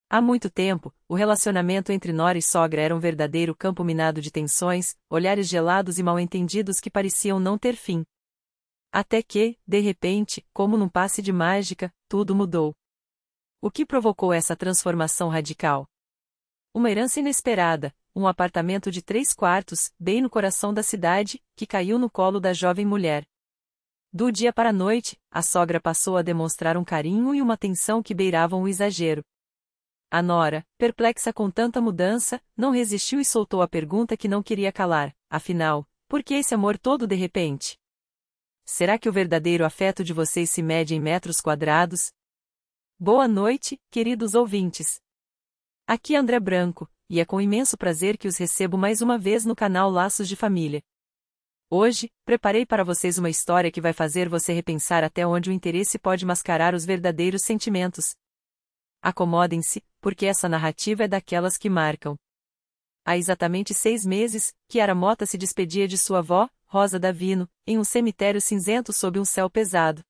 Há muito tempo, o relacionamento entre nora e sogra era um verdadeiro campo minado de tensões, olhares gelados e mal-entendidos que pareciam não ter fim. Até que, de repente, como num passe de mágica, tudo mudou. O que provocou essa transformação radical? Uma herança inesperada, um apartamento de 3 quartos, bem no coração da cidade, que caiu no colo da jovem mulher. Do dia para a noite, a sogra passou a demonstrar um carinho e uma atenção que beiravam o exagero. A nora, perplexa com tanta mudança, não resistiu e soltou a pergunta que não queria calar: afinal, por que esse amor todo de repente? Será que o verdadeiro afeto de vocês se mede em metros quadrados? Boa noite, queridos ouvintes. Aqui é André Branco, e é com imenso prazer que os recebo mais uma vez no canal Laços de Família. Hoje, preparei para vocês uma história que vai fazer você repensar até onde o interesse pode mascarar os verdadeiros sentimentos. Acomodem-se, porque essa narrativa é daquelas que marcam. Há exatamente 6 meses, Kiara Mota se despedia de sua avó, Rosa Davino, em um cemitério cinzento sob um céu pesado.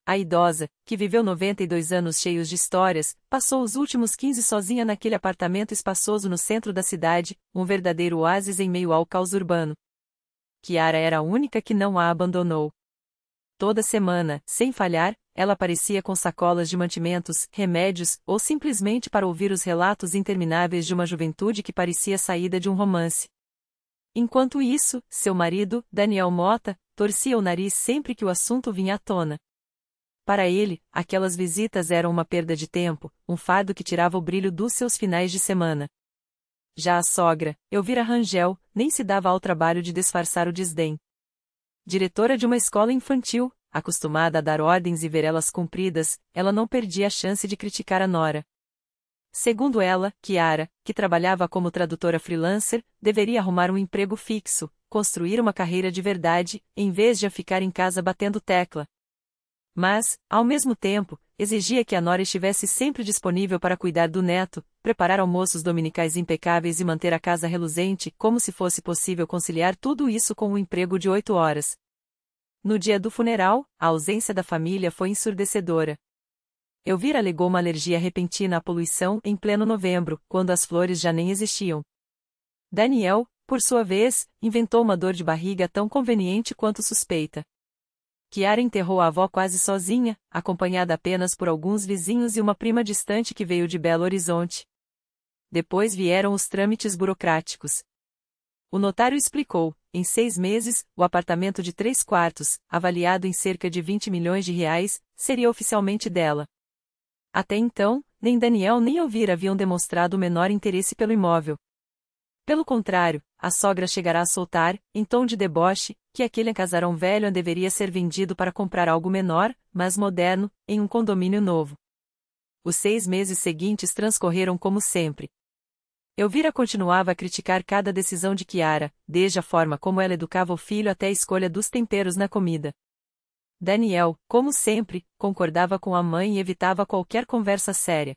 A idosa, que viveu 92 anos cheios de histórias, passou os últimos 15 sozinha naquele apartamento espaçoso no centro da cidade, um verdadeiro oásis em meio ao caos urbano. Kiara era a única que não a abandonou. Toda semana, sem falhar, ela aparecia com sacolas de mantimentos, remédios, ou simplesmente para ouvir os relatos intermináveis de uma juventude que parecia saída de um romance. Enquanto isso, seu marido, Daniel Mota, torcia o nariz sempre que o assunto vinha à tona. Para ele, aquelas visitas eram uma perda de tempo, um fardo que tirava o brilho dos seus finais de semana. Já a sogra, Elvira Rangel, nem se dava ao trabalho de disfarçar o desdém. Diretora de uma escola infantil, acostumada a dar ordens e ver elas cumpridas, ela não perdia a chance de criticar a nora. Segundo ela, Kiara, que trabalhava como tradutora freelancer, deveria arrumar um emprego fixo, construir uma carreira de verdade, em vez de ficar em casa batendo tecla. Mas, ao mesmo tempo, exigia que a nora estivesse sempre disponível para cuidar do neto, preparar almoços dominicais impecáveis e manter a casa reluzente, como se fosse possível conciliar tudo isso com um emprego de 8 horas. No dia do funeral, a ausência da família foi ensurdecedora. Elvira alegou uma alergia repentina à poluição em pleno novembro, quando as flores já nem existiam. Daniel, por sua vez, inventou uma dor de barriga tão conveniente quanto suspeita. Kiara enterrou a avó quase sozinha, acompanhada apenas por alguns vizinhos e uma prima distante que veio de Belo Horizonte. Depois vieram os trâmites burocráticos. O notário explicou: em 6 meses, o apartamento de 3 quartos, avaliado em cerca de 20 milhões de reais, seria oficialmente dela. Até então, nem Daniel nem Elvira haviam demonstrado o menor interesse pelo imóvel. Pelo contrário, a sogra chegará a soltar, em tom de deboche, que aquele casarão velho deveria ser vendido para comprar algo menor, mas moderno, em um condomínio novo. Os 6 meses seguintes transcorreram como sempre. Elvira continuava a criticar cada decisão de Kiara, desde a forma como ela educava o filho até a escolha dos temperos na comida. Daniel, como sempre, concordava com a mãe e evitava qualquer conversa séria.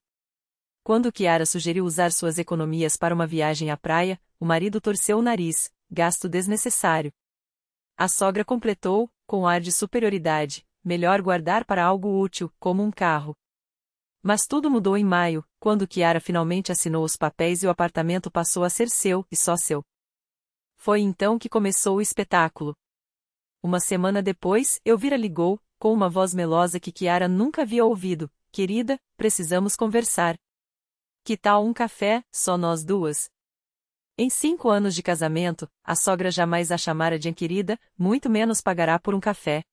Quando Kiara sugeriu usar suas economias para uma viagem à praia, o marido torceu o nariz: gasto desnecessário. A sogra completou, com ar de superioridade: melhor guardar para algo útil, como um carro. Mas tudo mudou em maio, quando Kiara finalmente assinou os papéis e o apartamento passou a ser seu, e só seu. Foi então que começou o espetáculo. Uma semana depois, Elvira ligou, com uma voz melosa que Kiara nunca havia ouvido: querida, precisamos conversar. Que tal um café, só nós duas? Em 5 anos de casamento, a sogra jamais a chamara de querida, muito menos pagará por um café.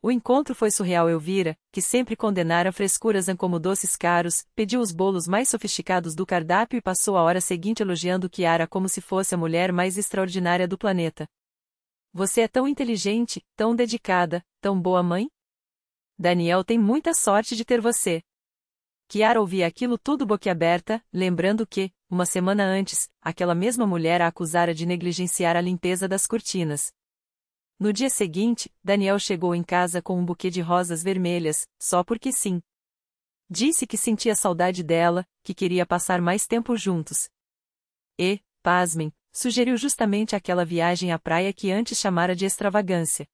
O encontro foi surreal. Elvira, que sempre condenara frescuras como doces caros, pediu os bolos mais sofisticados do cardápio e passou a hora seguinte elogiando Kiara como se fosse a mulher mais extraordinária do planeta. Você é tão inteligente, tão dedicada, tão boa mãe? Daniel tem muita sorte de ter você. Kiara ouvia aquilo tudo boquiaberta, lembrando que, uma semana antes, aquela mesma mulher a acusara de negligenciar a limpeza das cortinas. No dia seguinte, Daniel chegou em casa com um buquê de rosas vermelhas, só porque sim. Disse que sentia saudade dela, que queria passar mais tempo juntos. E, pasmem, sugeriu justamente aquela viagem à praia que antes chamara de extravagância.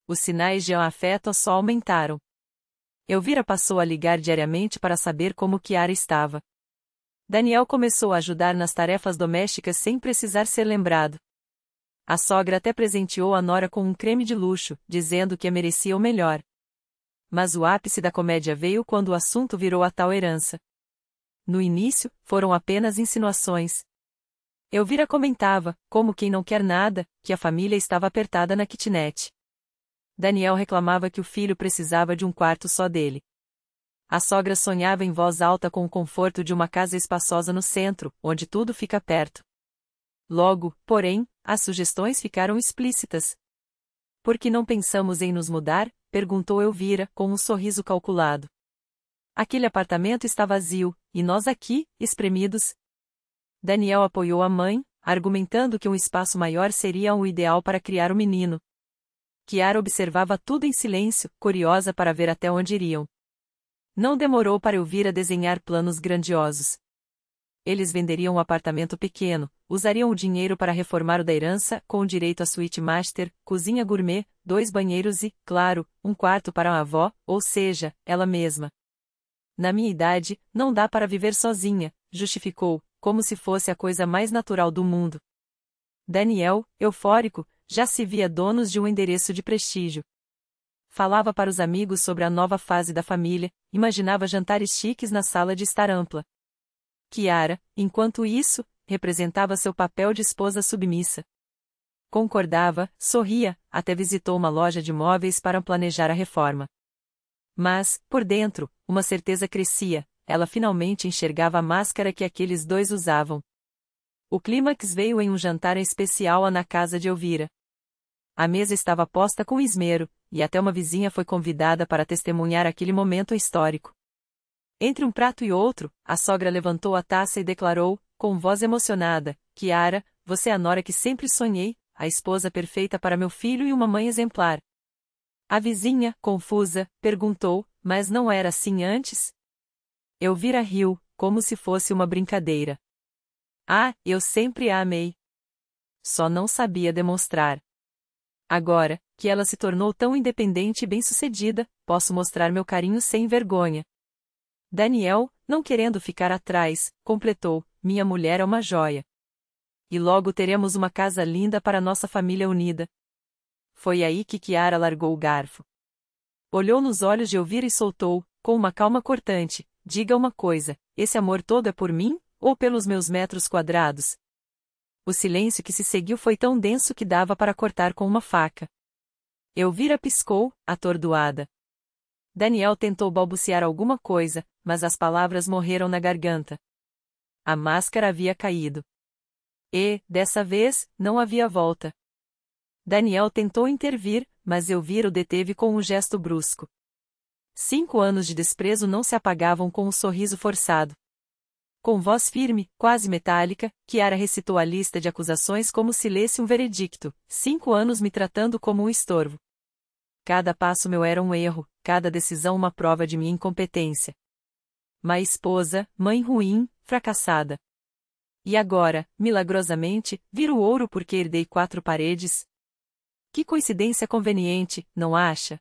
Os sinais de afeto só aumentaram. Elvira passou a ligar diariamente para saber como Kiara estava. Daniel começou a ajudar nas tarefas domésticas sem precisar ser lembrado. A sogra até presenteou a nora com um creme de luxo, dizendo que a merecia o melhor. Mas o ápice da comédia veio quando o assunto virou a tal herança. No início, foram apenas insinuações. Elvira comentava, como quem não quer nada, que a família estava apertada na kitnet. Daniel reclamava que o filho precisava de um quarto só dele. A sogra sonhava em voz alta com o conforto de uma casa espaçosa no centro, onde tudo fica perto. Logo, porém, as sugestões ficaram explícitas. Por que não pensamos em nos mudar? Perguntou Elvira, com um sorriso calculado. Aquele apartamento está vazio, e nós aqui, espremidos. Daniel apoiou a mãe, argumentando que um espaço maior seria o ideal para criar o menino. Kiara observava tudo em silêncio, curiosa para ver até onde iriam. Não demorou para Elvira desenhar planos grandiosos. Eles venderiam um apartamento pequeno, usariam o dinheiro para reformar o da herança, com direito à suíte master, cozinha gourmet, 2 banheiros e, claro, um quarto para a avó, ou seja, ela mesma. Na minha idade, não dá para viver sozinha, justificou, como se fosse a coisa mais natural do mundo. Daniel, eufórico, já se via donos de um endereço de prestígio. Falava para os amigos sobre a nova fase da família, imaginava jantares chiques na sala de estar ampla. Kiara, enquanto isso, representava seu papel de esposa submissa. Concordava, sorria, até visitou uma loja de móveis para planejar a reforma. Mas, por dentro, uma certeza crescia, ela finalmente enxergava a máscara que aqueles dois usavam. O clímax veio em um jantar especial na casa de Elvira. A mesa estava posta com esmero, e até uma vizinha foi convidada para testemunhar aquele momento histórico. Entre um prato e outro, a sogra levantou a taça e declarou, com voz emocionada, Kiara, você é a nora que sempre sonhei, a esposa perfeita para meu filho e uma mãe exemplar. A vizinha, confusa, perguntou, mas não era assim antes? Elvira riu, como se fosse uma brincadeira. Ah, eu sempre a amei. Só não sabia demonstrar. Agora, que ela se tornou tão independente e bem-sucedida, posso mostrar meu carinho sem vergonha. Daniel, não querendo ficar atrás, completou, minha mulher é uma joia. E logo teremos uma casa linda para nossa família unida. Foi aí que Kiara largou o garfo. Olhou nos olhos de Elvira e soltou, com uma calma cortante, diga uma coisa, esse amor todo é por mim, ou pelos meus metros quadrados? O silêncio que se seguiu foi tão denso que dava para cortar com uma faca. Elvira piscou, atordoada. Daniel tentou balbuciar alguma coisa, mas as palavras morreram na garganta. A máscara havia caído. E, dessa vez, não havia volta. Daniel tentou intervir, mas Elvira o deteve com um gesto brusco. 5 anos de desprezo não se apagavam com um sorriso forçado. Com voz firme, quase metálica, Kiara recitou a lista de acusações como se lesse um veredicto, 5 anos me tratando como um estorvo. Cada passo meu era um erro, cada decisão uma prova de minha incompetência. Má esposa, mãe ruim, fracassada. E agora, milagrosamente, viro ouro porque herdei 4 paredes? Que coincidência conveniente, não acha?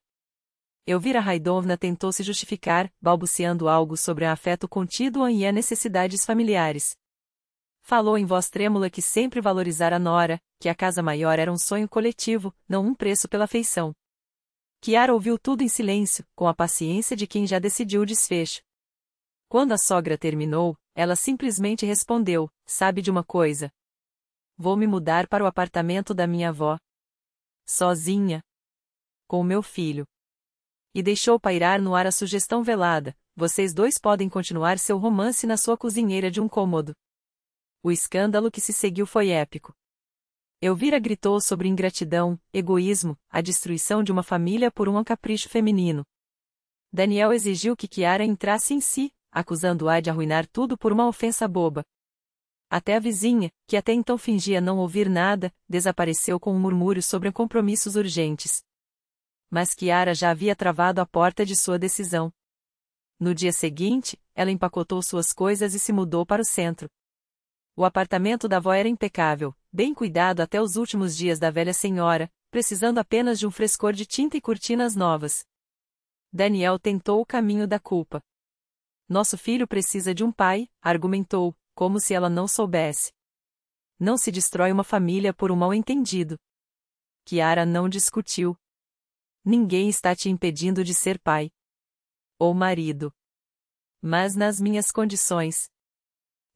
Elvira Raidovna tentou se justificar, balbuciando algo sobre o afeto contido e as necessidades familiares. Falou em voz trêmula que sempre valorizara a nora, que a casa maior era um sonho coletivo, não um preço pela afeição. Kiara ouviu tudo em silêncio, com a paciência de quem já decidiu o desfecho. Quando a sogra terminou, ela simplesmente respondeu, sabe de uma coisa? Vou me mudar para o apartamento da minha avó. Sozinha. Com meu filho. E deixou pairar no ar a sugestão velada, vocês dois podem continuar seu romance na sua cozinheira de um cômodo. O escândalo que se seguiu foi épico. Elvira gritou sobre ingratidão, egoísmo, a destruição de uma família por um capricho feminino. Daniel exigiu que Kiara entrasse em si, acusando-a de arruinar tudo por uma ofensa boba. Até a vizinha, que até então fingia não ouvir nada, desapareceu com um murmúrio sobre compromissos urgentes. Mas Kiara já havia travado a porta de sua decisão. No dia seguinte, ela empacotou suas coisas e se mudou para o centro. O apartamento da avó era impecável, bem cuidado até os últimos dias da velha senhora, precisando apenas de um frescor de tinta e cortinas novas. Daniel tentou o caminho da culpa. Nosso filho precisa de um pai, argumentou, como se ela não soubesse. Não se destrói uma família por um mal-entendido. Kiara não discutiu. Ninguém está te impedindo de ser pai. Ou marido. Mas nas minhas condições.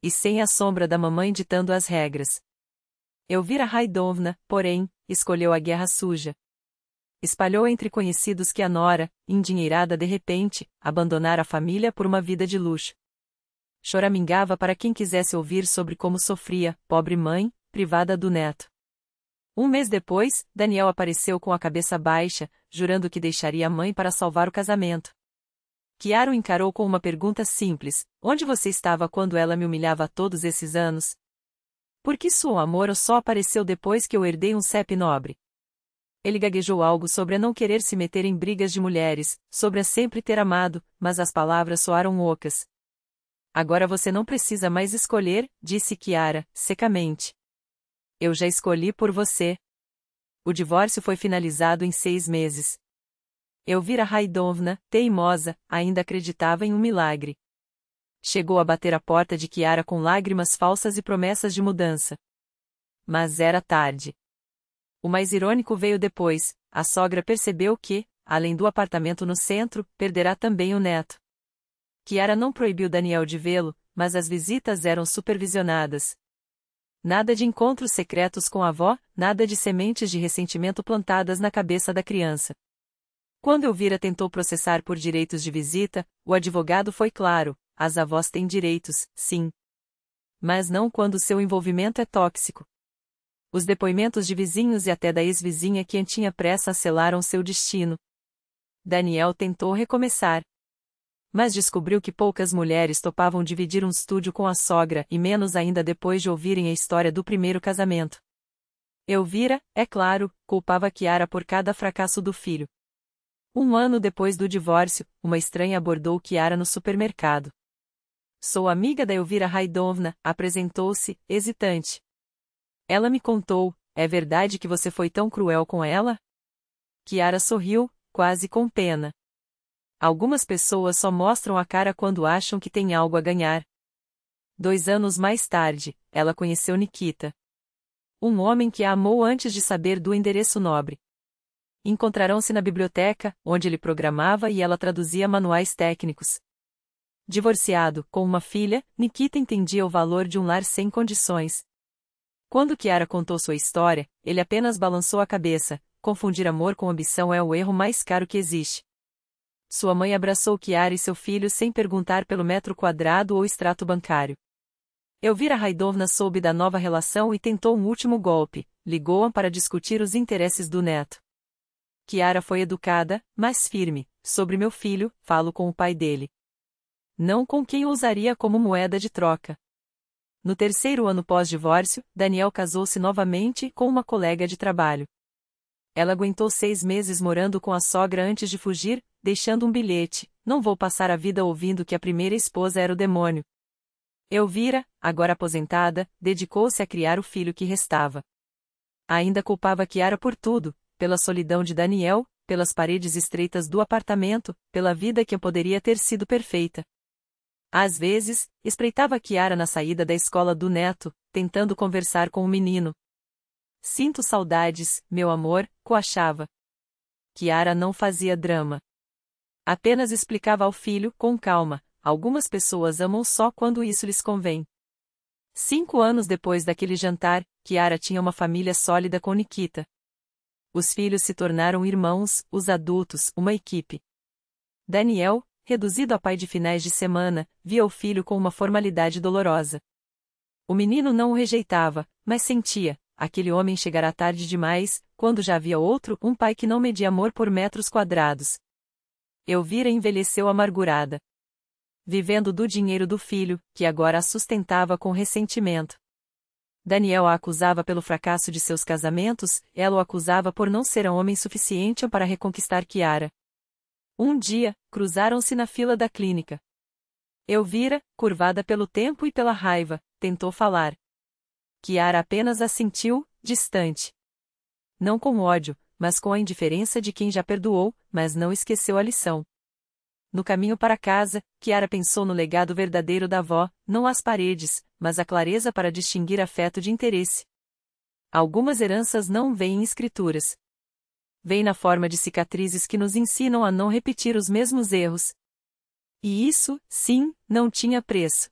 E sem a sombra da mamãe ditando as regras. Elvira Raidovna, porém, escolheu a guerra suja. Espalhou entre conhecidos que a nora, endinheirada de repente, abandonara a família por uma vida de luxo. Choramingava para quem quisesse ouvir sobre como sofria, pobre mãe, privada do neto. Um mês depois, Daniel apareceu com a cabeça baixa, jurando que deixaria a mãe para salvar o casamento. Kiara o encarou com uma pergunta simples: onde você estava quando ela me humilhava todos esses anos? Por que seu amor só apareceu depois que eu herdei um CEP nobre? Ele gaguejou algo sobre a não querer se meter em brigas de mulheres, sobre a sempre ter amado, mas as palavras soaram ocas. Agora você não precisa mais escolher, disse Kiara, secamente. Eu já escolhi por você. O divórcio foi finalizado em 6 meses. Elvira Raidovna, teimosa, ainda acreditava em um milagre. Chegou a bater a porta de Kiara com lágrimas falsas e promessas de mudança. Mas era tarde. O mais irônico veio depois: a sogra percebeu que, além do apartamento no centro, perderá também o neto. Kiara não proibiu Daniel de vê-lo, mas as visitas eram supervisionadas. Nada de encontros secretos com a avó, nada de sementes de ressentimento plantadas na cabeça da criança. Quando Elvira tentou processar por direitos de visita, o advogado foi claro: as avós têm direitos, sim. Mas não quando seu envolvimento é tóxico. Os depoimentos de vizinhos e até da ex-vizinha que tinha pressa selaram seu destino. Daniel tentou recomeçar. Mas descobriu que poucas mulheres topavam dividir um estúdio com a sogra e menos ainda depois de ouvirem a história do primeiro casamento. Elvira, é claro, culpava Kiara por cada fracasso do filho. Um ano depois do divórcio, uma estranha abordou Kiara no supermercado. Sou amiga da Elvira Raidovna, apresentou-se, hesitante. Ela me contou: é verdade que você foi tão cruel com ela? Kiara sorriu, quase com pena. Algumas pessoas só mostram a cara quando acham que têm algo a ganhar. 2 anos mais tarde, ela conheceu Nikita. Um homem que a amou antes de saber do endereço nobre. Encontraram-se na biblioteca, onde ele programava e ela traduzia manuais técnicos. Divorciado, com uma filha, Nikita entendia o valor de um lar sem condições. Quando Kiara contou sua história, ele apenas balançou a cabeça: confundir amor com ambição é o erro mais caro que existe. Sua mãe abraçou Kiara e seu filho sem perguntar pelo metro quadrado ou extrato bancário. Elvira Raidovna soube da nova relação e tentou um último golpe: ligou-a para discutir os interesses do neto. Kiara foi educada, mas firme: sobre meu filho, falo com o pai dele. Não com quem usaria como moeda de troca. No 3º ano pós-divórcio, Daniel casou-se novamente com uma colega de trabalho. Ela aguentou 6 meses morando com a sogra antes de fugir, deixando um bilhete: não vou passar a vida ouvindo que a primeira esposa era o demônio. Elvira, agora aposentada, dedicou-se a criar o filho que restava. Ainda culpava Kiara por tudo: pela solidão de Daniel, pelas paredes estreitas do apartamento, pela vida que poderia ter sido perfeita. Às vezes, espreitava Kiara na saída da escola do neto, tentando conversar com o menino. Sinto saudades, meu amor, coachava. Kiara não fazia drama. Apenas explicava ao filho, com calma: algumas pessoas amam só quando isso lhes convém. 5 anos depois daquele jantar, Kiara tinha uma família sólida com Nikita. Os filhos se tornaram irmãos, os adultos, uma equipe. Daniel, reduzido a pai de finais de semana, via o filho com uma formalidade dolorosa. O menino não o rejeitava, mas sentia: aquele homem chegará tarde demais, quando já havia outro, um pai que não media amor por metros quadrados. Elvira envelheceu amargurada. Vivendo do dinheiro do filho, que agora a sustentava com ressentimento. Daniel a acusava pelo fracasso de seus casamentos, ela o acusava por não ser um homem suficiente para reconquistar Kiara. Um dia, cruzaram-se na fila da clínica. Elvira, curvada pelo tempo e pela raiva, tentou falar. Kiara apenas assentiu, distante. Não com ódio, mas com a indiferença de quem já perdoou, mas não esqueceu a lição. no caminho para casa, Kiara pensou no legado verdadeiro da avó, não as paredes, mas a clareza para distinguir afeto de interesse. Algumas heranças não vêm em escrituras. Vêm na forma de cicatrizes que nos ensinam a não repetir os mesmos erros. E isso, sim, não tinha preço.